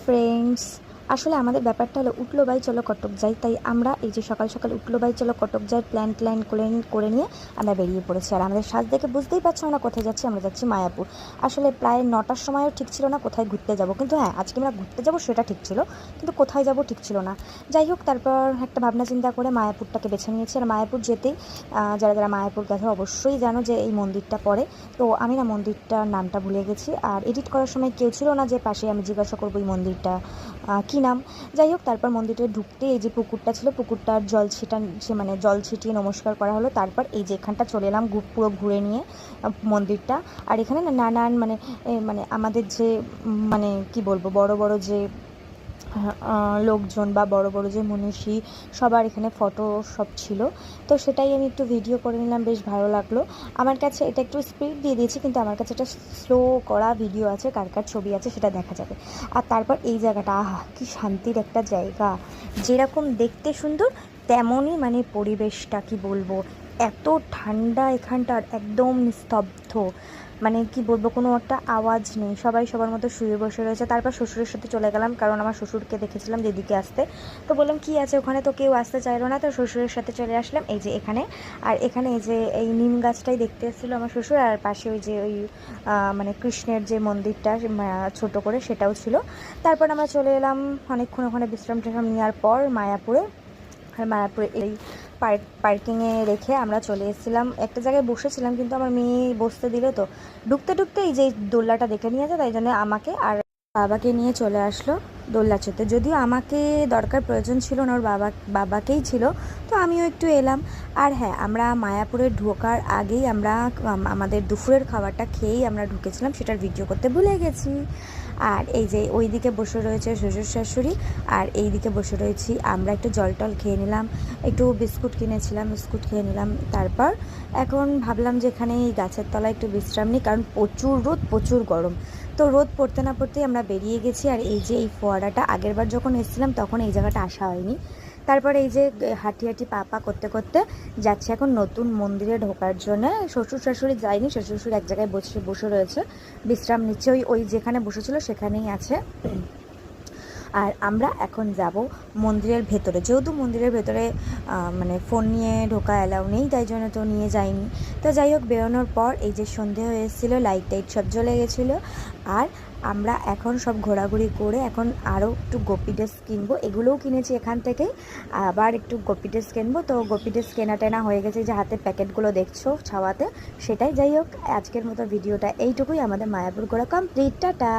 Friends, আসলে আমাদের ব্যাপারটা হলো উঠলো ভাই চলো কটক যাই। তাই আমরা এই যে সকাল সকাল উঠলো ভাই চলো কটক যাই প্ল্যান করে নিয়ে আমরা বেরিয়ে পড়েছি। আর আমাদের সাজ দেখে বুঝতেই পারছো আমরা কোথায় যাচ্ছি। আমরা যাচ্ছি মায়াপুর। আসলে প্রায় 9টার সময়ও ঠিক ছিল না কোথায় ঘুরতে যাব, কিন্তু হ্যাঁ আজকে আমরা ঘুরতে যাব সেটা ঠিক ছিল, কিন্তু কোথায় যাব ঠিক ছিল না। যাই হোক, তারপর একটা ভাবনা চিন্তা করে মায়াপুরটাকে বেছে নিয়েছি। আর মায়াপুর যেতেই যারা যারা মায়াপুর গেছে অবশ্যই জানো যে এই মন্দিরটা পড়ে। তো আমি না মন্দিরটার নামটা ভুলে গেছি, আর এডিট করার সময় কেউ ছিল না যে পাশে আমি জিজ্ঞাসা করবো এই মন্দিরটা কী নাম। যাই হোক, তারপর মন্দিরে ঢুকতে এই যে পুকুরটা ছিল, পুকুরটার জল ছিটিয়ে নমস্কার করা হলো। তারপর এই যে এখানটা চলে এলাম পুরো ঘুরে নিয়ে মন্দিরটা। আর এখানে না নানান মানে আমাদের যে কি বলবো বড় বড় যে লোকজন বা বড় বড় যে মনীষী সবার এখানে ফটো সব ছিল। তো সেটাই আমি একটু ভিডিও করে নিলাম, বেশ ভালো লাগলো। আমার কাছে এটা একটু স্পিড দিয়ে দিয়েছি, কিন্তু আমার কাছে একটা স্লো করা ভিডিও আছে, কার কার ছবি আছে সেটা দেখা যাবে। আর তারপর এই জায়গাটা, আহা কি শান্তির একটা জায়গা, যেরকম দেখতে সুন্দর তেমনই পরিবেশটা কি বলবো, এত ঠান্ডা এখানটার, একদম নিস্তব্ধ। কি বলবো, কোনো একটা আওয়াজ নেই, সবাই সবার মতো শুয়ে বসে রয়েছে। তারপর শ্বশুরের সাথে চলে গেলাম, কারণ আমার শ্বশুরকে দেখেছিলাম দিদিকে আসতে। তো বললাম কি আছে ওখানে, তো কেউ আসতে চাইলো না, তো শ্বশুরের সাথে চলে আসলাম এই যে এখানে। আর এখানে এই যে এই নিম গাছটাই দেখতে এসেছিলো আমার শ্বশুর, আর পাশে ওই যে ওই কৃষ্ণের যে মন্দিরটা ছোট করে সেটাও ছিল। তারপর আমরা চলে এলাম অনেকক্ষণ ওখানে বিশ্রাম টিশ্রাম নেওয়ার পর মায়াপুরে। আর মায়াপুরে এই পার্কিংয়ে রেখে আমরা চলে এসেছিলাম, একটা জায়গায় বসেছিলাম, কিন্তু আমার মেয়ে বসতে দিল। তো ঢুকতে ঢুকতে এই যে দোল্লাটা দেখে নিয়েছে, তাই জন্য আমাকে আর বাবাকে নিয়ে চলে আসলো দোল্লা চড়তে। যদিও আমাকে দরকার প্রয়োজন ছিল না, ওর বাবাকেই ছিল, তো আমিও একটু এলাম। আর হ্যাঁ, আমরা মায়াপুরে ঢোকার আগেই আমরা আমাদের দুপুরের খাবারটা খেয়েই আমরা ঢুকেছিলাম, সেটার ভিডিও করতে ভুলে গেছি। আর এই যে ওই দিকে বসে রয়েছে শ্বশুর শাশুড়ি, আর এই দিকে বসে রয়েছি আমরা। একটু জল টল খেয়ে নিলাম, একটু বিস্কুট কিনেছিলাম, বিস্কুট খেয়ে নিলাম। তারপর এখন ভাবলাম যে এখানে এই গাছের তলায় একটু বিশ্রাম নিই, কারণ প্রচুর রোদ, প্রচুর গরম। তো রোদ পড়তে না পড়তেই আমরা বেরিয়ে গেছি। আর এই যে এই ফোয়ারাটা, আগেরবার যখন এসেছিলাম তখন এই জায়গাটা আসা হয়নি। তারপরে এই যে হাঁটি পা করতে করতে যাচ্ছি এখন নতুন মন্দিরে ঢোকার জন্য। শ্বশুর শাশুড়ি যায়নি, শ্বশুর শাশুড়ি এক জায়গায় বসে রয়েছে, বিশ্রাম নিচ্ছে, ওই যেখানে বসেছিল সেখানেই আছে। আর আমরা এখন যাব মন্দিরের ভেতরে, যেহেতু মন্দিরের ভেতরে ফোন নিয়ে ঢোকা অ্যালাউ নেই, তাই জন্য তো নিয়ে যাইনি। তো যাই হোক, বেরোনোর পর এই যে সন্ধে হয়ে এসেছিলো, লাইট টাইট সব জ্বলে গেছিলো। আর আমরা এখন সব ঘোরাঘুরি করে এখন আরও একটু গোপী ড্রেস কিনবো, এগুলোও কিনেছি এখান থেকেই, আবার একটু গোপী ড্রেস কিনবো। তো গোপী ড্রেস কেনা টেনা হয়ে গেছে, যে হাতের প্যাকেটগুলো দেখছো ছাওয়াতে, সেটাই। যাই হোক, আজকের মতো ভিডিওটা এইটুকুই, আমাদের মায়াপুর ঘোরা কমপ্লিট, টাটা।